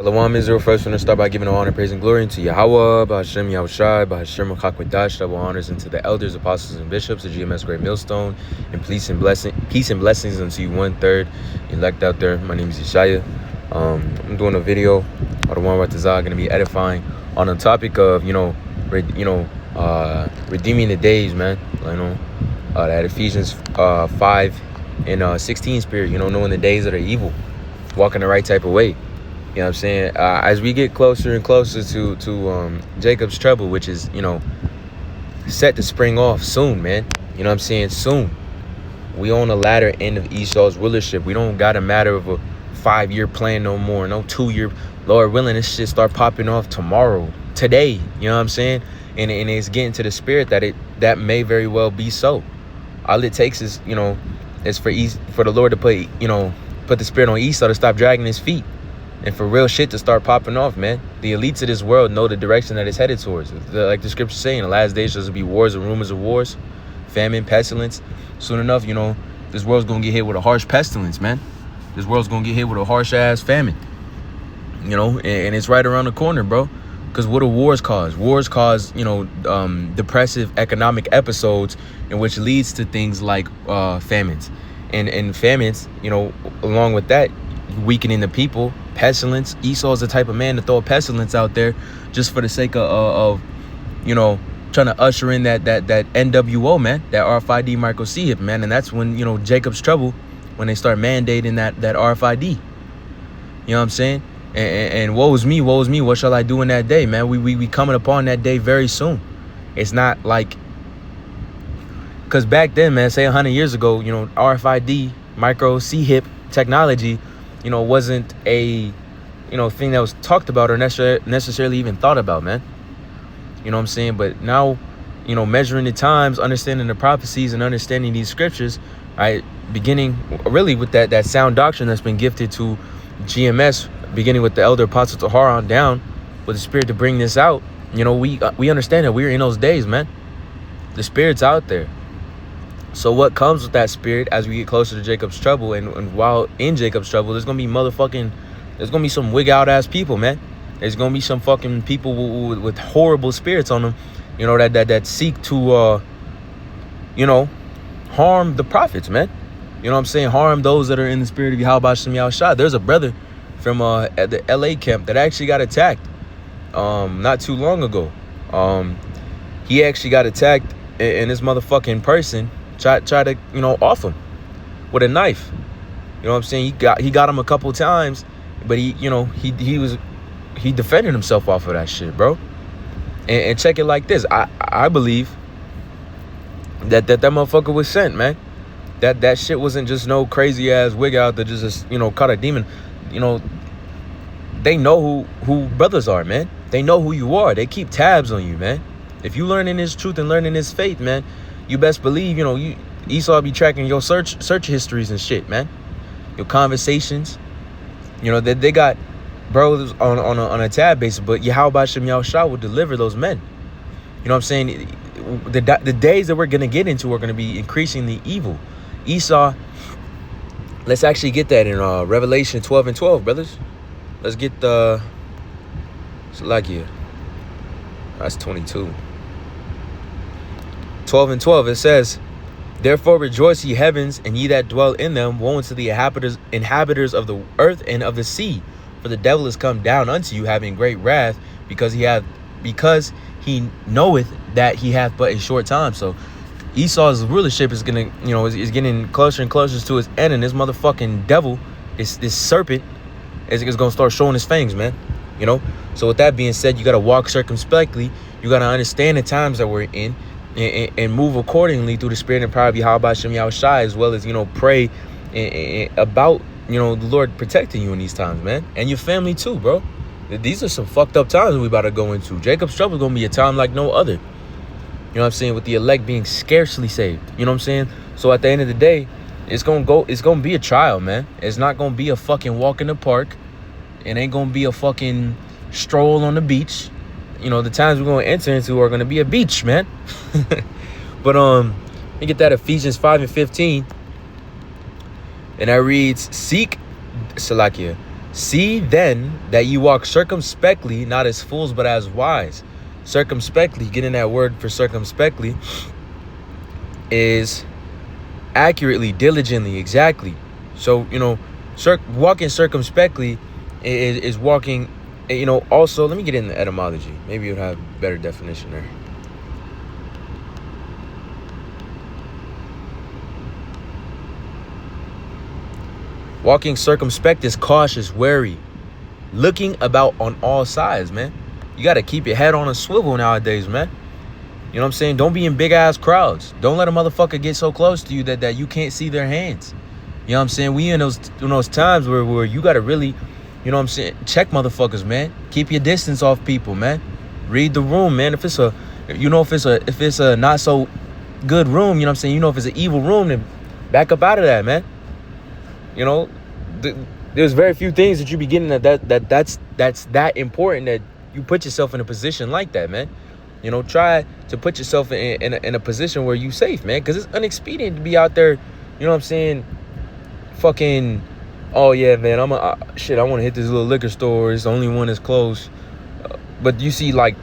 Shalom Israel. First, we're going to start by giving all honor, praise, and glory unto Yahweh, Bahashem Yahushai, Bahashem Chakwadash, double honors unto the elders, apostles, and bishops, the GMS Great Millstone, and peace and blessings unto you 1/3 elect out there. My name is Yeshaya. I'm doing a video, or the one with the going to be edifying on the topic of redeeming the days, man. That Ephesians 5 and 16 spirit. Knowing the days that are evil, walking the right type of way. You know what I'm saying? As we get closer and closer to Jacob's trouble, which is, set to spring off soon, man. You know what I'm saying? Soon. We on the latter end of Esau's rulership. We don't got a matter of a 5-year plan no more. No 2-year. Lord willing, this shit start popping off tomorrow. Today. You know what I'm saying? And it's getting to the spirit that may very well be so. All it takes is, is for the Lord to put the spirit on Esau to stop dragging his feet. And for real shit to start popping off, man. The elites of this world know the direction that it's headed towards. Like the scripture saying, in the last days there's going to be wars and rumors of wars, famine, pestilence. Soon enough, this world's going to get hit with a harsh pestilence, man. This world's going to get hit with a harsh-ass famine. And it's right around the corner, bro. Because what do wars cause? Wars cause, depressive economic episodes, in which leads to things like famines. And famines, along with that, weakening the people. Pestilence. Esau's the type of man to throw a pestilence out there just for the sake of trying to usher in that NWO, man, that RFID micro C hip, man. And that's when Jacob's trouble, when they start mandating that RFID. You know what I'm saying? And woe is me, what shall I do in that day, man? We coming upon that day very soon. It's not like, because back then, man, say 100 years ago, RFID micro C hip technology wasn't a, thing that was talked about or necessarily even thought about, man. You know what I'm saying? But now, measuring the times, understanding the prophecies, and understanding these scriptures, right, beginning really with that sound doctrine that's been gifted to GMS, beginning with the elder apostle Tahar on down, with the spirit to bring this out. We understand that we're in those days, man. The spirit's out there. So what comes with that spirit as we get closer to Jacob's trouble, and while in Jacob's trouble, there's going to be some wig out ass people, man. There's going to be some fucking people with horrible spirits on them, that seek to, harm the prophets, man. You know what I'm saying? Harm those that are in the spirit of Yahweh Shem Yahushua. There's a brother from at the LA camp that actually got attacked not too long ago. He actually got attacked, and this motherfucking person try to off him with a knife. You know what I'm saying? He got him a couple times, but he defended himself off of that shit, bro. And check it like this. I believe that motherfucker was sent, man. That shit wasn't just no crazy ass wig out that just caught a demon. They know who brothers are, man. They know who you are. They keep tabs on you, man. If you learning this truth and learning this faith, man, you best believe, Esau be tracking your search histories and shit, man. Your conversations. They got bros on a tab basis, but Yahweh Shem Yahushua will deliver those men. You know what I'm saying? The days that we're going to get into are going to be increasingly evil. Esau, let's actually get that in Revelation 12 and 12, brothers. Let's get the Salakia. That's 22. 12 and 12, it says, "Therefore rejoice, ye heavens, and ye that dwell in them. Woe unto the inhabitants of the earth and of the sea. For the devil is come down unto you, having great wrath, because he knoweth that he hath but a short time." So Esau's rulership is gonna, is getting closer and closer to his end, and this motherfucking devil, this serpent, is gonna start showing his fangs, man. So with that being said, you gotta walk circumspectly. You gotta understand the times that we're in. And move accordingly through the spirit and power of Yahweh Shem Yahushua, as well as, pray about, the Lord protecting you in these times, man. And your family too, bro. These are some fucked up times we about to go into. Jacob's trouble is going to be a time like no other. You know what I'm saying? With the elect being scarcely saved. You know what I'm saying? So at the end of the day, it's going to be a trial, man. It's not going to be a fucking walk in the park. It ain't going to be a fucking stroll on the beach. The times we're going to enter into are going to be a beach, man. But let me get that Ephesians 5 and 15. And that reads, Seek See then that you walk circumspectly, not as fools, but as wise. Circumspectly, getting that word for circumspectly, is accurately, diligently, exactly. So, walking circumspectly is walking, also, let me get into etymology. Maybe you'll have better definition there. Walking circumspect is cautious, wary, looking about on all sides, man. You got to keep your head on a swivel nowadays, man. You know what I'm saying? Don't be in big-ass crowds. Don't let a motherfucker get so close to you that you can't see their hands. You know what I'm saying? We in those times where you got to really, you know what I'm saying, check motherfuckers, man. Keep your distance off people, man. Read the room, man. If it's a not so good room, you know what I'm saying? If it's an evil room, then back up out of that, man. There's very few things that you be getting that's that important that you put yourself in a position like that, man. Try to put yourself in a position where you safe, man, because it's inexpedient to be out there, you know what I'm saying, fucking, oh yeah, man, I want to hit this little liquor store, it's the only one that's closed, but you see like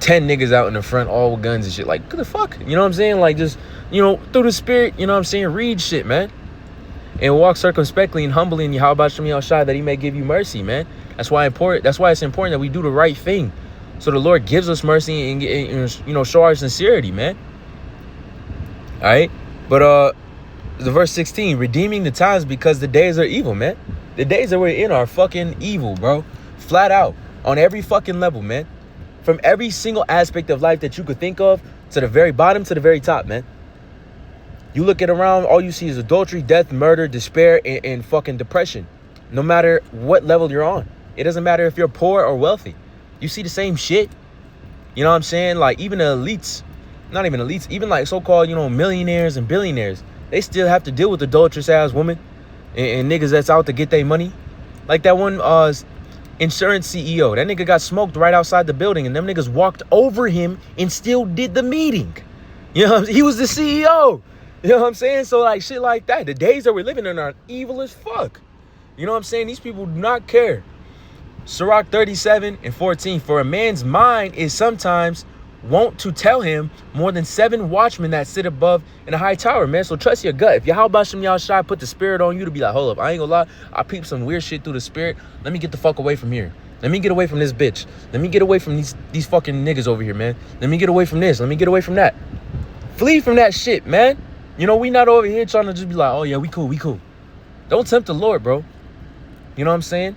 10 niggas out in the front, all with guns and shit, like, what the fuck, you know what I'm saying, like, just, through the spirit, you know what I'm saying, read shit, man. And walk circumspectly and humbly in Yahweh Shem Yahushua, that he may give you mercy, man. That's why it's important that we do the right thing, so the Lord gives us mercy and show our sincerity, man. All right, but the verse 16, redeeming the times because the days are evil, man. The days that we're in are fucking evil, bro. Flat out, on every fucking level, man. From every single aspect of life that you could think of, to the very bottom to the very top, man. You look at around, all you see is adultery, death, murder, despair, and fucking depression. No matter what level you're on. It doesn't matter if you're poor or wealthy. You see the same shit. You know what I'm saying? Like, even the elites, not even elites, even like so-called, millionaires and billionaires, they still have to deal with adulterous ass women and niggas that's out to get their money. Like that one insurance CEO. That nigga got smoked right outside the building, and them niggas walked over him and still did the meeting. He was the CEO. You know what I'm saying? So, like, shit like that. The days that we're living in are evil as fuck. You know what I'm saying? These people do not care. Sirach 37:14. For a man's mind is sometimes wont to tell him more than 7 watchmen that sit above in a high tower, man. So trust your gut. If Yahweh Shem Yahushua put the spirit on you to be like, hold up, I ain't gonna lie, I peeped some weird shit through the spirit. Let me get the fuck away from here. Let me get away from this bitch. Let me get away from these fucking niggas over here, man. Let me get away from this. Let me get away from that. Flee from that shit, man. We not over here trying to just be like, oh yeah, we cool. Don't tempt the Lord, bro. You know what I'm saying?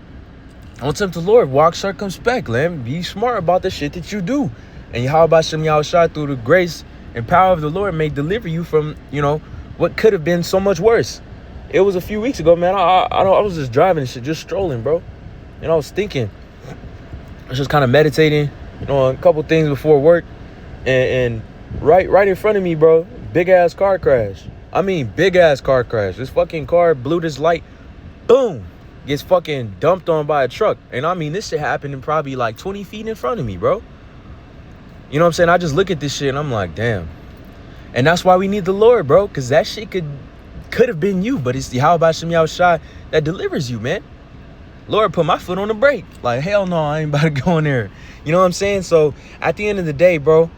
Don't tempt the Lord. Walk circumspect, man. Be smart about the shit that you do. And Yahweh Shem Yahushua, through the grace and power of the Lord, may deliver you from, what could have been so much worse. It was a few weeks ago, man. I was just driving and shit, just strolling, bro. I was thinking. I was just kind of meditating, on a couple things before work. And right in front of me, bro, big-ass car crash. Big-ass car crash. This fucking car blew this light. Boom. Gets fucking dumped on by a truck. And this shit happened in probably like 20 feet in front of me, bro. You know what I'm saying? I just look at this shit and I'm like, damn. And that's why we need the Lord, bro. Because that shit could have been you. But it's the Yahweh Shem Yahushua that delivers you, man. Lord put my foot on the brake. Like, hell no, I ain't about to go in there. You know what I'm saying? So at the end of the day, bro,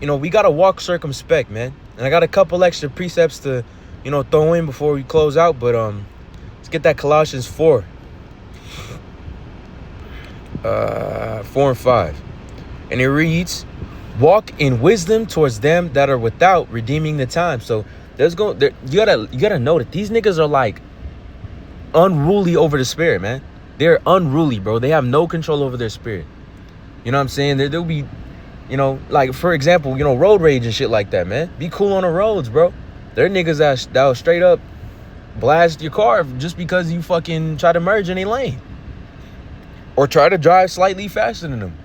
we got to walk circumspect, man. And I got a couple extra precepts to, throw in before we close out. But let's get that Colossians 4. 4 and 5. And it reads, walk in wisdom towards them that are without, redeeming the time. So you gotta know that these niggas are like unruly over the spirit, man. They're unruly, bro. They have no control over their spirit. You know what I'm saying? There'll be, like, for example, road rage and shit like that, man. Be cool on the roads, bro. There are niggas that'll straight up blast your car just because you fucking try to merge in a lane. Or try to drive slightly faster than them.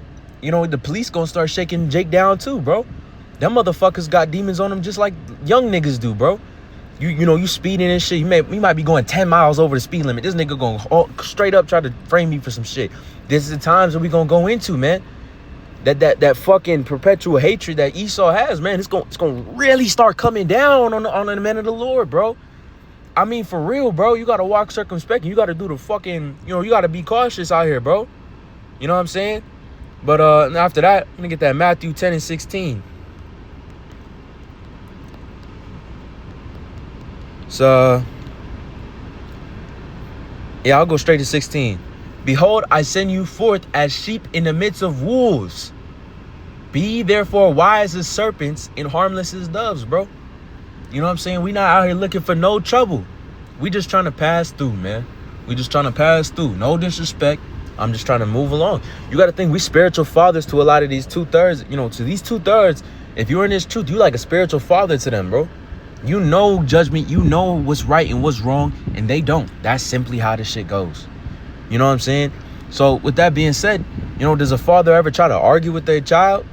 The police gonna start shaking Jake down too, bro. Them motherfuckers got demons on them just like young niggas do, bro. You speeding and shit. You might be going 10 miles over the speed limit. This nigga gonna straight up try to frame me for some shit. This is the times that we gonna go into, man. That fucking perpetual hatred that Esau has, man. It's gonna really start coming down on the men of the Lord, bro. I mean, for real, bro, you got to walk circumspect. You got to do the fucking, you got to be cautious out here, bro. You know what I'm saying? But after that, I'm going to get that Matthew 10 and 16. So, yeah, I'll go straight to 16. Behold, I send you forth as sheep in the midst of wolves. Be therefore wise as serpents and harmless as doves, bro. You know what I'm saying? We not out here looking for no trouble. We just trying to pass through, man. We just trying to pass through. No disrespect. I'm just trying to move along. You got to think we spiritual fathers to a lot of these 2/3. To these 2/3, if you're in this truth, you like a spiritual father to them, bro. You know judgment. You know what's right and what's wrong, and they don't. That's simply how this shit goes. You know what I'm saying? So with that being said, does a father ever try to argue with their child,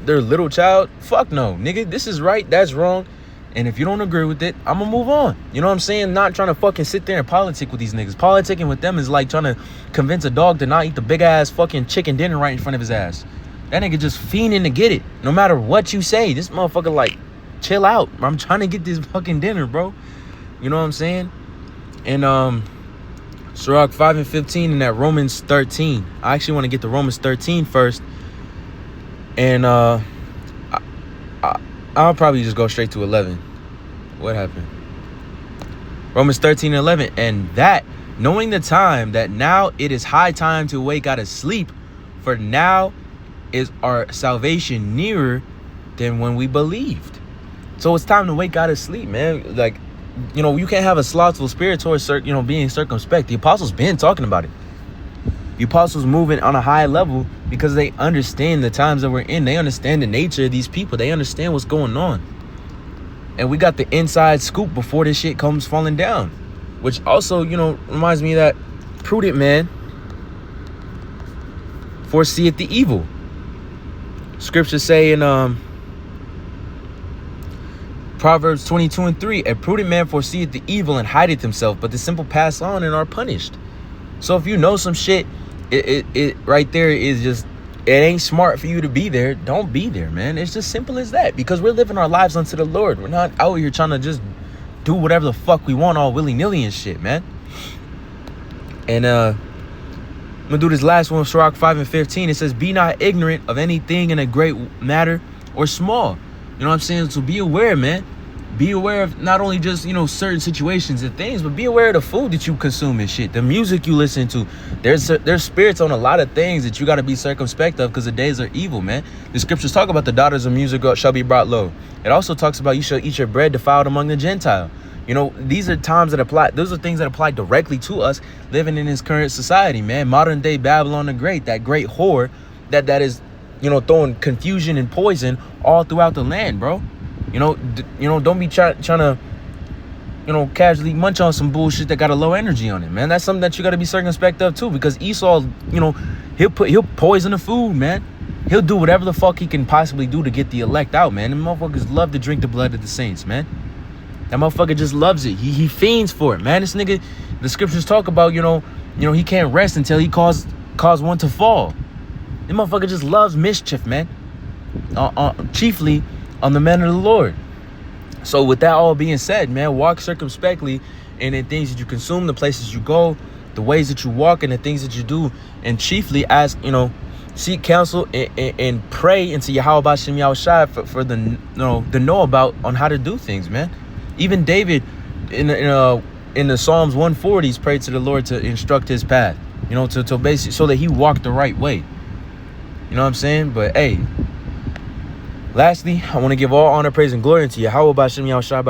their little child? Fuck no, nigga. This is right. That's wrong. And if you don't agree with it, I'm gonna move on. You know what I'm saying? Not trying to fucking sit there and politic with these niggas. Politicking with them is like trying to convince a dog to not eat the big ass fucking chicken dinner right in front of his ass. That nigga just fiending to get it. No matter what you say, this motherfucker like, chill out. I'm trying to get this fucking dinner, bro. You know what I'm saying? And Sirach 5 and 15 and that Romans 13. I actually want to get to Romans 13 first. And I'll probably just go straight to 11. What happened? Romans 13 and 11. And that, knowing the time, that now it is high time to awake out of sleep, for now is our salvation nearer than when we believed. So it's time to wake out of sleep, man. Like, you can't have a slothful spirit towards, being circumspect. The apostles been talking about it. The apostles moving on a high level because they understand the times that we're in. They understand the nature of these people. They understand what's going on. And we got the inside scoop before this shit comes falling down. Which also, reminds me of that prudent man foreseeth the evil. Scriptures say in Proverbs 22 and 3, a prudent man foreseeth the evil and hideth himself, but the simple pass on and are punished. So if you know some shit, it right there is just, it ain't smart for you to be there. Don't be there, man. It's just simple as that, because we're living our lives unto the Lord. We're not out here trying to just do whatever the fuck we want all willy-nilly and shit, man. And I'm gonna do this last one, Sirach 5 and 15. It says, be not ignorant of anything in a great matter or small. You know what I'm saying? So be aware, man. Be aware of not only just, certain situations and things, but be aware of the food that you consume and shit, the music you listen to. There's spirits on a lot of things that you got to be circumspect of, because the days are evil, man. The scriptures talk about the daughters of music shall be brought low. It also talks about you shall eat your bread defiled among the Gentile. These are times that apply. Those are things that apply directly to us living in this current society, man. Modern day Babylon the Great, that great whore that is, throwing confusion and poison all throughout the land, bro. Don't be trying to, casually munch on some bullshit that got a low energy on it, man. That's something that you got to be circumspect of too, because Esau, he'll poison the food, man. He'll do whatever the fuck he can possibly do to get the elect out, man. And motherfuckers love to drink the blood of the saints, man. That motherfucker just loves it. He fiends for it, man. This nigga, the scriptures talk about, he can't rest until he cause one to fall. This motherfucker just loves mischief, man. Chiefly on the men of the Lord. So with that all being said, man, walk circumspectly in the things that you consume, the places you go, the ways that you walk, and the things that you do. And chiefly, as seek counsel and pray into Yahweh Bashem Yahushai for the know about on how to do things, man. Even David in the Psalms 140s prayed to the Lord to instruct his path, to basically so that he walked the right way. You know what I'm saying? But hey, lastly, I want to give all honor, praise, and glory unto Yahweh Bashem Yahushai